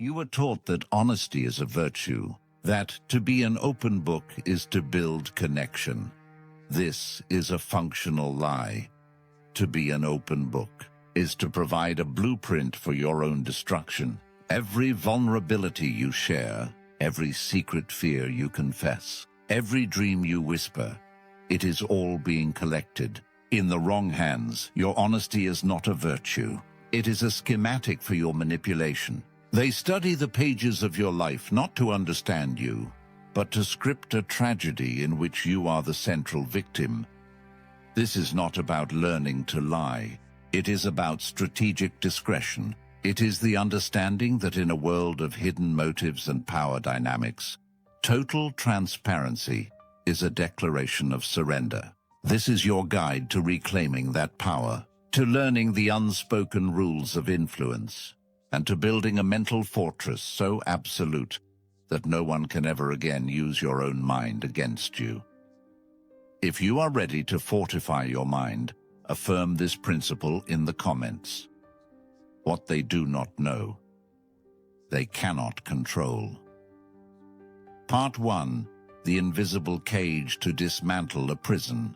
You were taught that honesty is a virtue, that to be an open book is to build connection. This is a functional lie. To be an open book is to provide a blueprint for your own destruction. Every vulnerability you share, every secret fear you confess, every dream you whisper, it is all being collected. In the wrong hands, your honesty is not a virtue. It is a schematic for your manipulation. They study the pages of your life not to understand you, but to script a tragedy in which you are the central victim. This is not about learning to lie. It is about strategic discretion. It is the understanding that in a world of hidden motives and power dynamics, total transparency is a declaration of surrender. This is your guide to reclaiming that power, to learning the unspoken rules of influence, and to building a mental fortress so absolute that no one can ever again use your own mind against you. If you are ready to fortify your mind, affirm this principle in the comments. What they do not know, they cannot control. Part 1. The invisible cage to dismantle a prison.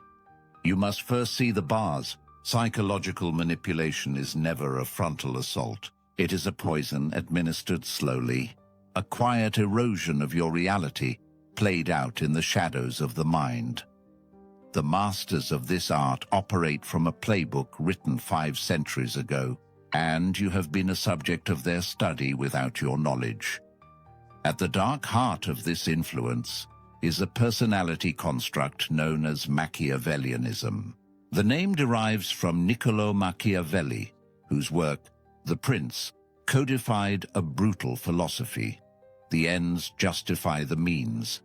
You must first see the bars. Psychological manipulation is never a frontal assault. It is a poison administered slowly, a quiet erosion of your reality played out in the shadows of the mind. The masters of this art operate from a playbook written 5 centuries ago, and you have been a subject of their study without your knowledge. At the dark heart of this influence is a personality construct known as Machiavellianism. The name derives from Niccolo Machiavelli, whose work, The Prince, codified a brutal philosophy. The ends justify the means,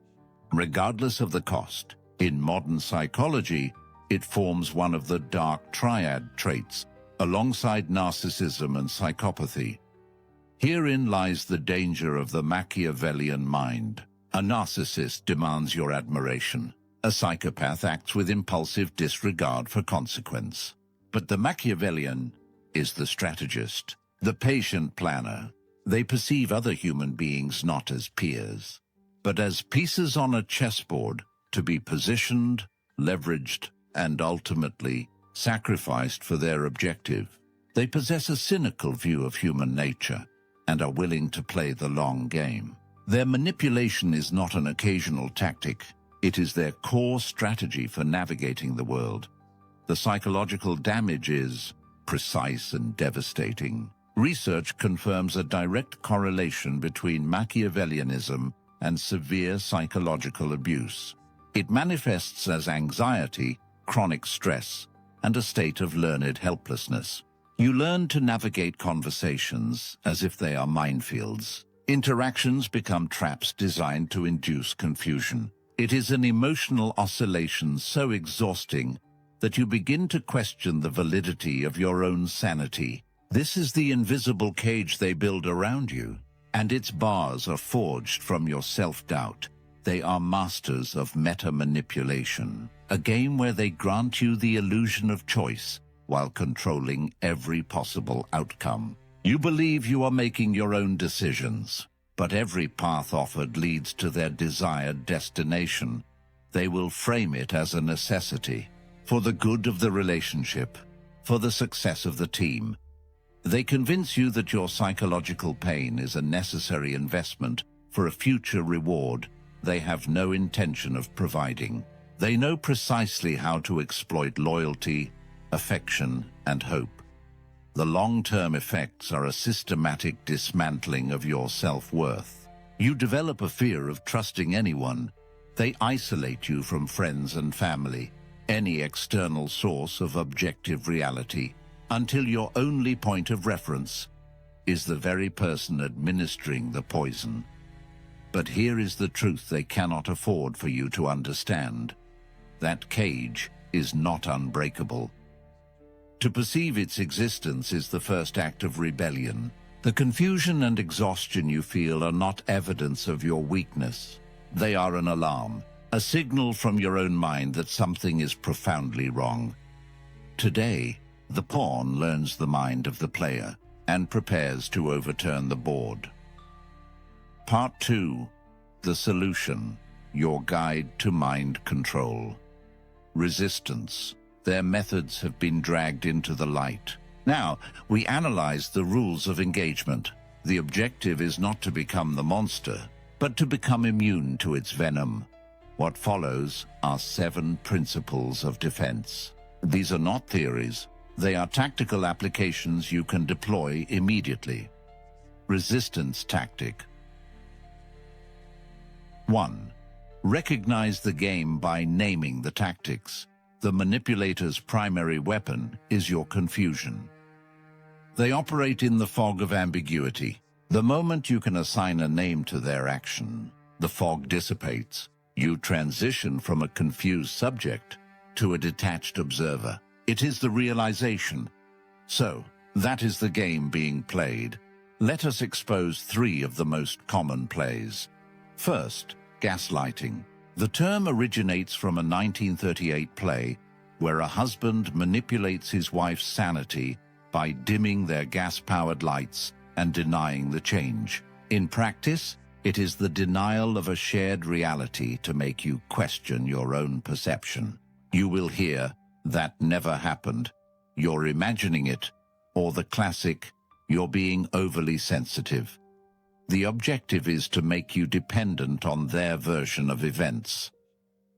regardless of the cost. In modern psychology, it forms one of the dark triad traits, alongside narcissism and psychopathy. Herein lies the danger of the Machiavellian mind. A narcissist demands your admiration. A psychopath acts with impulsive disregard for consequence. But the Machiavellian is the strategist, the patient planner. They perceive other human beings not as peers, but as pieces on a chessboard to be positioned, leveraged, and ultimately sacrificed for their objective. They possess a cynical view of human nature and are willing to play the long game. Their manipulation is not an occasional tactic. It is their core strategy for navigating the world. The psychological damage is precise and devastating. Research confirms a direct correlation between Machiavellianism and severe psychological abuse. It manifests as anxiety, chronic stress, and a state of learned helplessness. You learn to navigate conversations as if they are minefields. Interactions become traps designed to induce confusion. It is an emotional oscillation so exhausting that you begin to question the validity of your own sanity. This is the invisible cage they build around you, and its bars are forged from your self-doubt. They are masters of meta-manipulation, a game where they grant you the illusion of choice while controlling every possible outcome. You believe you are making your own decisions, but every path offered leads to their desired destination. They will frame it as a necessity, for the good of the relationship, for the success of the team. They convince you that your psychological pain is a necessary investment for a future reward they have no intention of providing. They know precisely how to exploit loyalty, affection, and hope. The long-term effects are a systematic dismantling of your self-worth. You develop a fear of trusting anyone. They isolate you from friends and family, any external source of objective reality, until your only point of reference is the very person administering the poison. But here is the truth they cannot afford for you to understand. That cage is not unbreakable. To perceive its existence is the first act of rebellion. The confusion and exhaustion you feel are not evidence of your weakness. They are an alarm, a signal from your own mind that something is profoundly wrong. Today, the pawn learns the mind of the player and prepares to overturn the board. Part 2. The Solution. Your Guide to Mind Control. Resistance. Their methods have been dragged into the light. Now, we analyze the rules of engagement. The objective is not to become the monster, but to become immune to its venom. What follows are 7 principles of defense. These are not theories. They are tactical applications you can deploy immediately. Resistance tactic. 1. Recognize the game by naming the tactics. The manipulator's primary weapon is your confusion. They operate in the fog of ambiguity. The moment you can assign a name to their action, the fog dissipates. You transition from a confused subject to a detached observer. It is the realization. So, that is the game being played. Let us expose 3 of the most common plays. First, gaslighting. The term originates from a 1938 play where a husband manipulates his wife's sanity by dimming their gas-powered lights and denying the change. In practice, it is the denial of a shared reality to make you question your own perception. You will hear, "That never happened," "You're imagining it," or the classic, "You're being overly sensitive." The objective is to make you dependent on their version of events.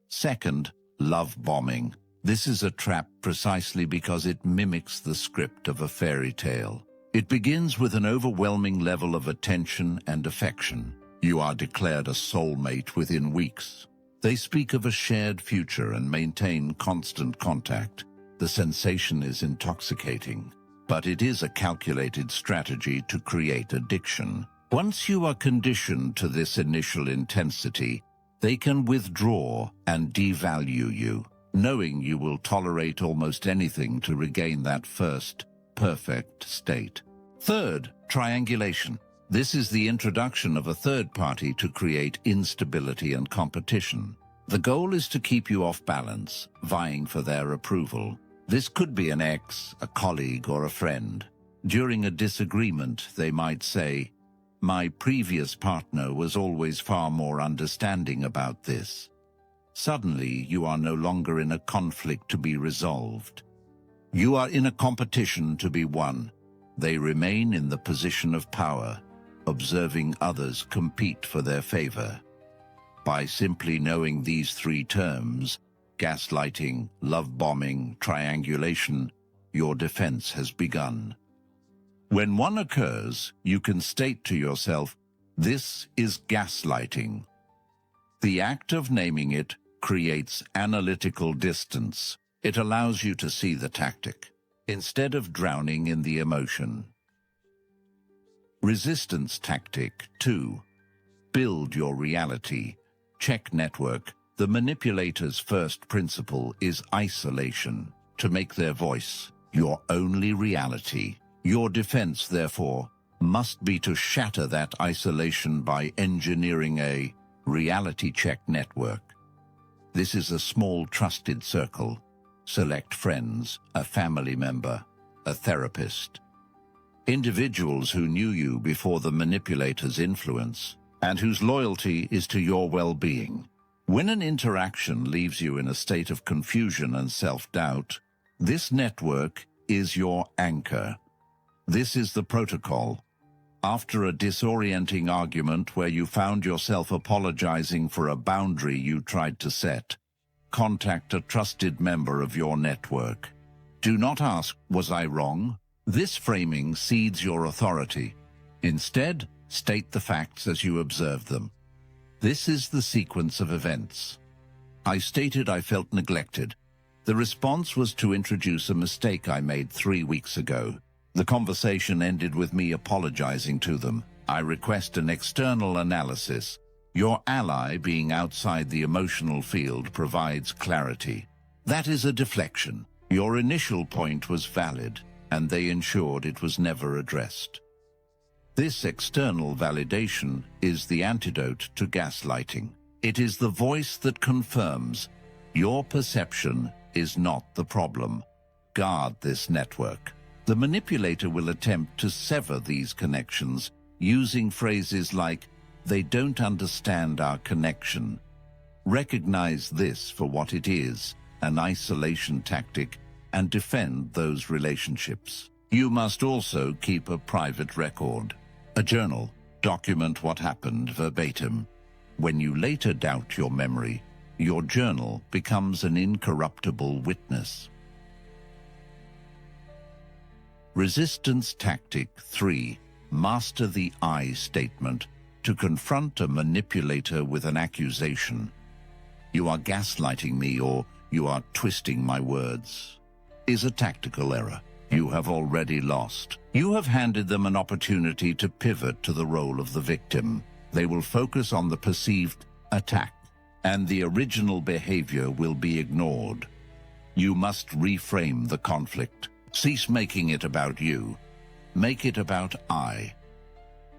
Second, love bombing. This is a trap precisely because it mimics the script of a fairy tale. It begins with an overwhelming level of attention and affection. You are declared a soulmate within weeks. They speak of a shared future and maintain constant contact. The sensation is intoxicating, but it is a calculated strategy to create addiction. Once you are conditioned to this initial intensity, they can withdraw and devalue you, knowing you will tolerate almost anything to regain that first, perfect state. Third, triangulation. This is the introduction of a third party to create instability and competition. The goal is to keep you off balance, vying for their approval. This could be an ex, a colleague, or a friend. During a disagreement, they might say, "My previous partner was always far more understanding about this." Suddenly, you are no longer in a conflict to be resolved. You are in a competition to be won. They remain in the position of power, observing others compete for their favor. By simply knowing these 3 terms, gaslighting, love bombing, triangulation, your defense has begun. When one occurs, you can state to yourself, "This is gaslighting." The act of naming it creates analytical distance. It allows you to see the tactic, instead of drowning in the emotion. Resistance tactic 2. Build your reality. Check network. The manipulator's first principle is isolation, to make their voice your only reality. Your defense, therefore, must be to shatter that isolation by engineering a reality check network. This is a small trusted circle. Select friends, a family member, a therapist. Individuals who knew you before the manipulator's influence and whose loyalty is to your well-being. When an interaction leaves you in a state of confusion and self-doubt, this network is your anchor. This is the protocol. After a disorienting argument where you found yourself apologizing for a boundary you tried to set, contact a trusted member of your network. Do not ask, "Was I wrong?" This framing cedes your authority. Instead, state the facts as you observe them. This is the sequence of events. I stated I felt neglected. The response was to introduce a mistake I made 3 weeks ago. The conversation ended with me apologizing to them. I request an external analysis. Your ally being outside the emotional field provides clarity. That is a deflection. Your initial point was valid, and they ensured it was never addressed. This external validation is the antidote to gaslighting. It is the voice that confirms your perception is not the problem. Guard this network. The manipulator will attempt to sever these connections using phrases like, They don't understand our connection. Recognize this for what it is, an isolation tactic, and defend those relationships. You must also keep a private record, a journal. Document what happened verbatim. When you later doubt your memory, your journal becomes an incorruptible witness. Resistance Tactic 3. Master the I statement to confront a manipulator with an accusation. You are gaslighting me, or you are twisting my words, is a tactical error. You have already lost. You have handed them an opportunity to pivot to the role of the victim. They will focus on the perceived attack, and the original behavior will be ignored. You must reframe the conflict. Cease making it about you. Make it about I.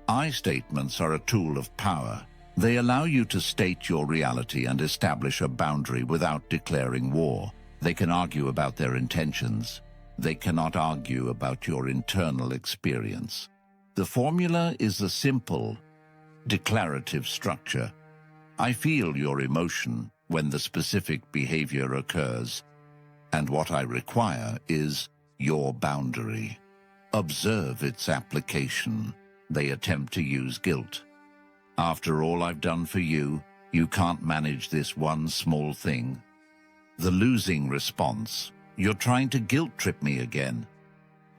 I statements are a tool of power. They allow you to state your reality and establish a boundary without declaring war. They can argue about their intentions. They cannot argue about your internal experience. The formula is a simple, declarative structure. I feel your emotion when the specific behavior occurs, and what I require is your boundary. Observe its application. They attempt to use guilt. After all I've done for you, you can't manage this one small thing. The losing response. You're trying to guilt-trip me again.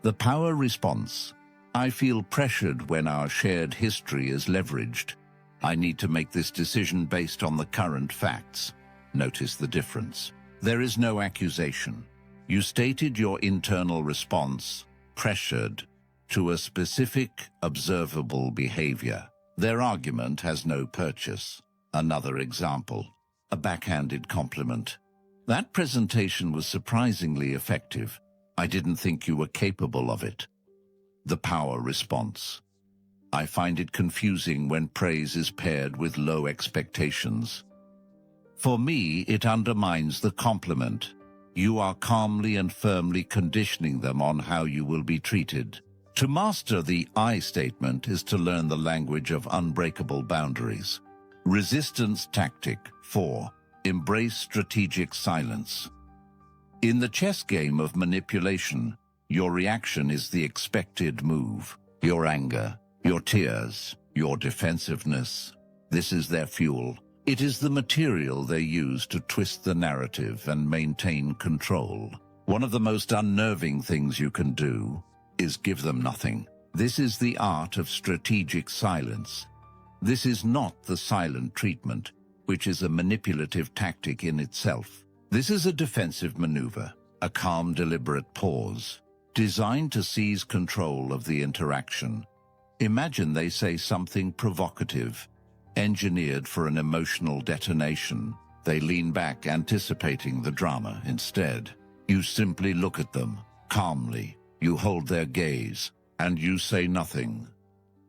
The power response. I feel pressured when our shared history is leveraged. I need to make this decision based on the current facts. Notice the difference. There is no accusation. You stated your internal response, pressured, to a specific, observable behavior. Their argument has no purchase. Another example. A backhanded compliment. That presentation was surprisingly effective. I didn't think you were capable of it. The power response. I find it confusing when praise is paired with low expectations. For me, it undermines the compliment. You are calmly and firmly conditioning them on how you will be treated. To master the I statement is to learn the language of unbreakable boundaries. Resistance Tactic 4. Embrace strategic silence. In the chess game of manipulation, your reaction is the expected move. Your anger, your tears, your defensiveness. This is their fuel. It is the material they use to twist the narrative and maintain control. One of the most unnerving things you can do is give them nothing. This is the art of strategic silence. This is not the silent treatment, which is a manipulative tactic in itself. This is a defensive maneuver, a calm, deliberate pause, designed to seize control of the interaction. Imagine they say something provocative, engineered for an emotional detonation. They lean back, anticipating the drama instead. You simply look at them, calmly. You hold their gaze, and you say nothing.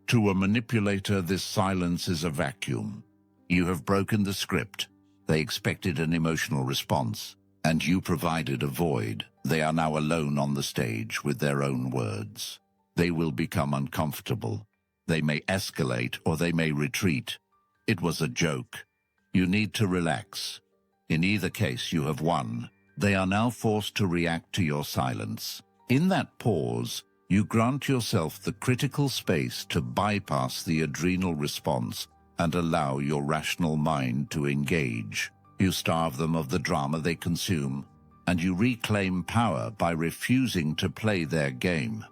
To a manipulator, this silence is a vacuum. You have broken the script. They expected an emotional response, and you provided a void. They are now alone on the stage with their own words. They will become uncomfortable. They may escalate or they may retreat. It was a joke. You need to relax. In either case, you have won. They are now forced to react to your silence. In that pause, you grant yourself the critical space to bypass the adrenal response and allow your rational mind to engage. You starve them of the drama they consume, and you reclaim power by refusing to play their game.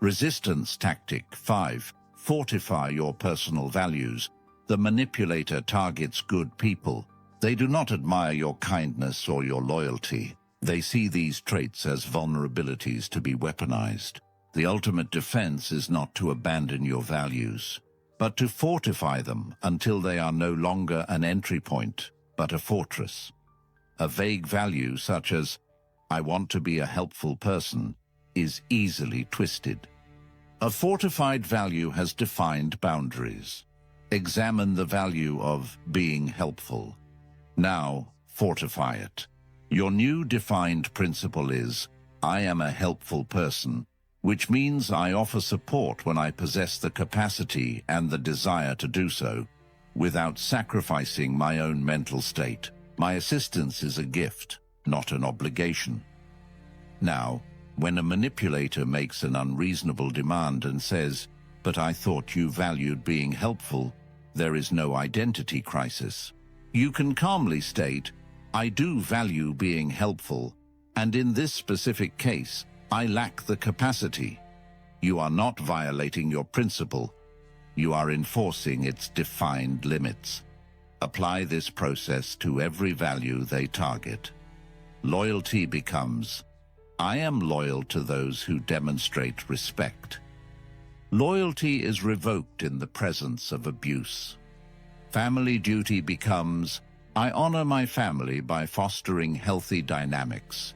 Resistance Tactic 5. Fortify your personal values. The manipulator targets good people. They do not admire your kindness or your loyalty. They see these traits as vulnerabilities to be weaponized. The ultimate defense is not to abandon your values, but to fortify them until they are no longer an entry point, but a fortress. A vague value such as, I want to be a helpful person, is easily twisted. A fortified value has defined boundaries. Examine the value of being helpful. Now, fortify it. Your new defined principle is, I am a helpful person, which means I offer support when I possess the capacity and the desire to do so, without sacrificing my own mental state. My assistance is a gift, not an obligation. Now, when a manipulator makes an unreasonable demand and says, "But I thought you valued being helpful," there is no identity crisis. You can calmly state, "I do value being helpful, and in this specific case, I lack the capacity." You are not violating your principle. You are enforcing its defined limits. Apply this process to every value they target. Loyalty becomes, "I am loyal to those who demonstrate respect." Loyalty is revoked in the presence of abuse. Family duty becomes, "I honor my family by fostering healthy dynamics,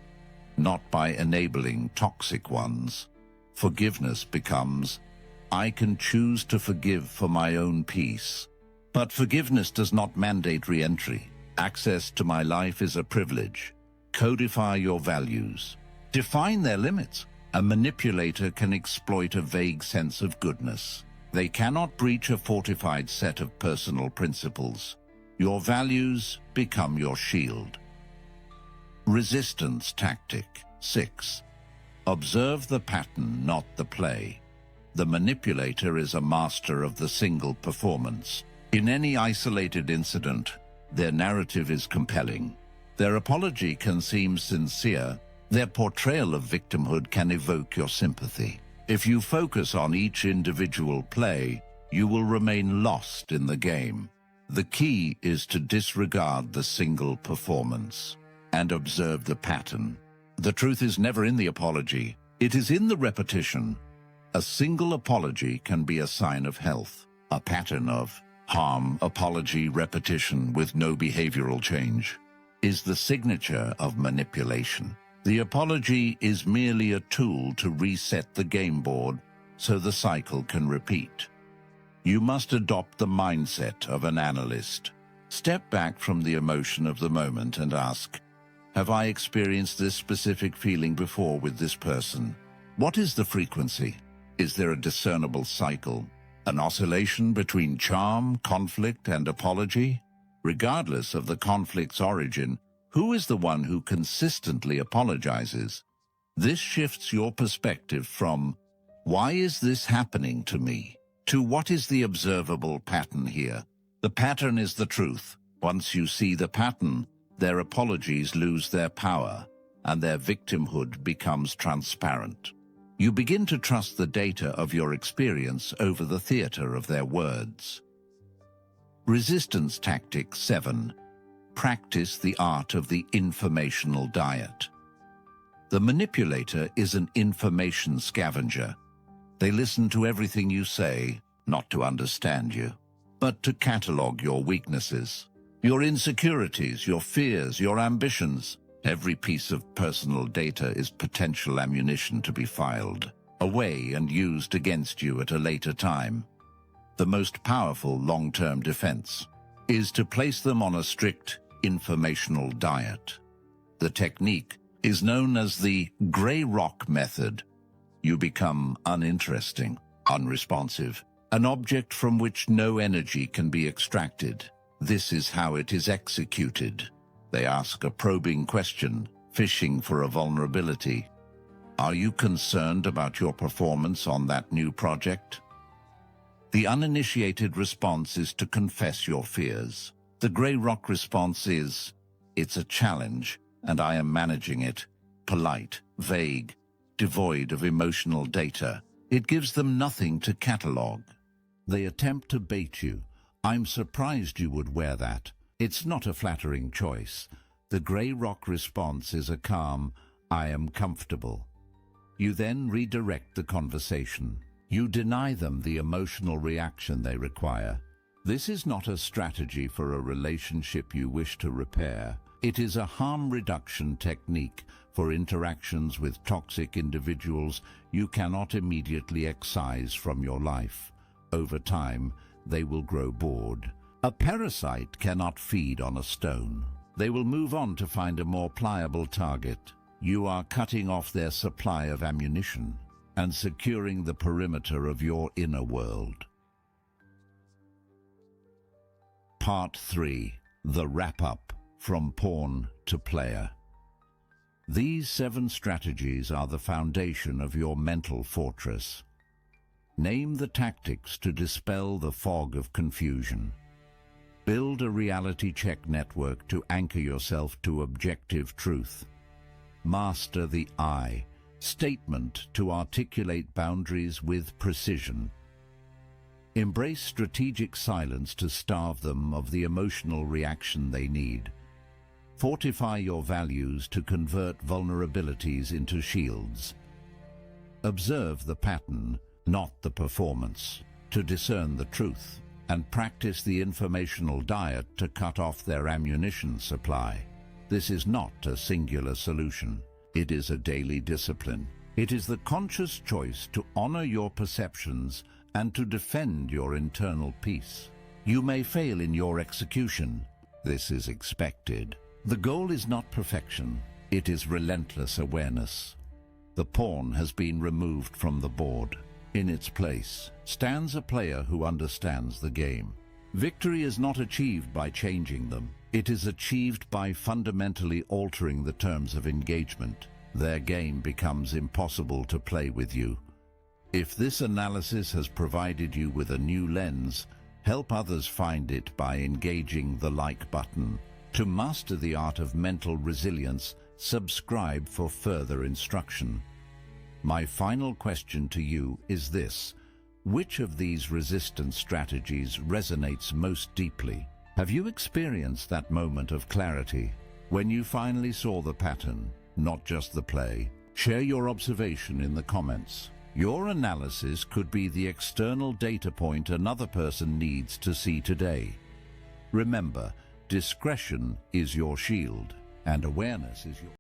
not by enabling toxic ones." Forgiveness becomes, "I can choose to forgive for my own peace." But forgiveness does not mandate re-entry. Access to my life is a privilege. Codify your values. Define their limits. A manipulator can exploit a vague sense of goodness. They cannot breach a fortified set of personal principles. Your values become your shield. Resistance tactic 6. Observe the pattern, not the play. The manipulator is a master of the single performance. In any isolated incident, their narrative is compelling. Their apology can seem sincere. Their portrayal of victimhood can evoke your sympathy. If you focus on each individual play, you will remain lost in the game. The key is to disregard the single performance and observe the pattern. The truth is never in the apology. It is in the repetition. A single apology can be a sign of health. A pattern of harm, apology, repetition with no behavioral change is the signature of manipulation. The apology is merely a tool to reset the game board so the cycle can repeat. You must adopt the mindset of an analyst. Step back from the emotion of the moment and ask, have I experienced this specific feeling before with this person? What is the frequency? Is there a discernible cycle? An oscillation between charm, conflict, and apology? Regardless of the conflict's origin, who is the one who consistently apologizes? This shifts your perspective from, "Why is this happening to me?" to "What is the observable pattern here?" The pattern is the truth. Once you see the pattern, their apologies lose their power, and their victimhood becomes transparent. You begin to trust the data of your experience over the theater of their words. Resistance tactic 7. Practice the art of the informational diet. The manipulator is an information scavenger. They listen to everything you say, not to understand you, but to catalog your weaknesses, your insecurities, your fears, your ambitions. Every piece of personal data is potential ammunition to be filed away and used against you at a later time. The most powerful long-term defense is to place them on a strict informational diet. The technique is known as the gray rock method. You become uninteresting, unresponsive, an object from which no energy can be extracted. This is how it is executed. They ask a probing question, fishing for a vulnerability. Are you concerned about your performance on that new project? The uninitiated response is to confess your fears. The gray rock response is, "It's a challenge, and I am managing it." Polite, vague, devoid of emotional data. It gives them nothing to catalog. They attempt to bait you. "I'm surprised you would wear that." It's not a flattering choice. The gray rock response is a calm, "I am comfortable." You then redirect the conversation. You deny them the emotional reaction they require. This is not a strategy for a relationship you wish to repair. It is a harm reduction technique for interactions with toxic individuals you cannot immediately excise from your life. Over time, they will grow bored. A parasite cannot feed on a stone. They will move on to find a more pliable target. You are cutting off their supply of ammunition. and securing the perimeter of your inner world. Part 3. The Wrap-Up, from Pawn to Player. These 7 strategies are the foundation of your mental fortress. Name the tactics to dispel the fog of confusion. Build a reality check network to anchor yourself to objective truth. Master the I statement to articulate boundaries with precision. Embrace strategic silence to starve them of the emotional reaction they need. Fortify your values to convert vulnerabilities into shields. Observe the pattern, not the performance, to discern the truth, and practice the informational diet to cut off their ammunition supply. This is not a singular solution. It is a daily discipline. It is the conscious choice to honor your perceptions and to defend your internal peace. You may fail in your execution. This is expected. The goal is not perfection. It is relentless awareness. The pawn has been removed from the board. In its place stands a player who understands the game. Victory is not achieved by changing them. It is achieved by fundamentally altering the terms of engagement. Their game becomes impossible to play with you. If this analysis has provided you with a new lens, help others find it by engaging the like button. To master the art of mental resilience, subscribe for further instruction. My final question to you is this: which of these resistance strategies resonates most deeply? Have you experienced that moment of clarity when you finally saw the pattern, not just the play? Share your observation in the comments. Your analysis could be the external data point another person needs to see today. Remember, discretion is your shield, and awareness is your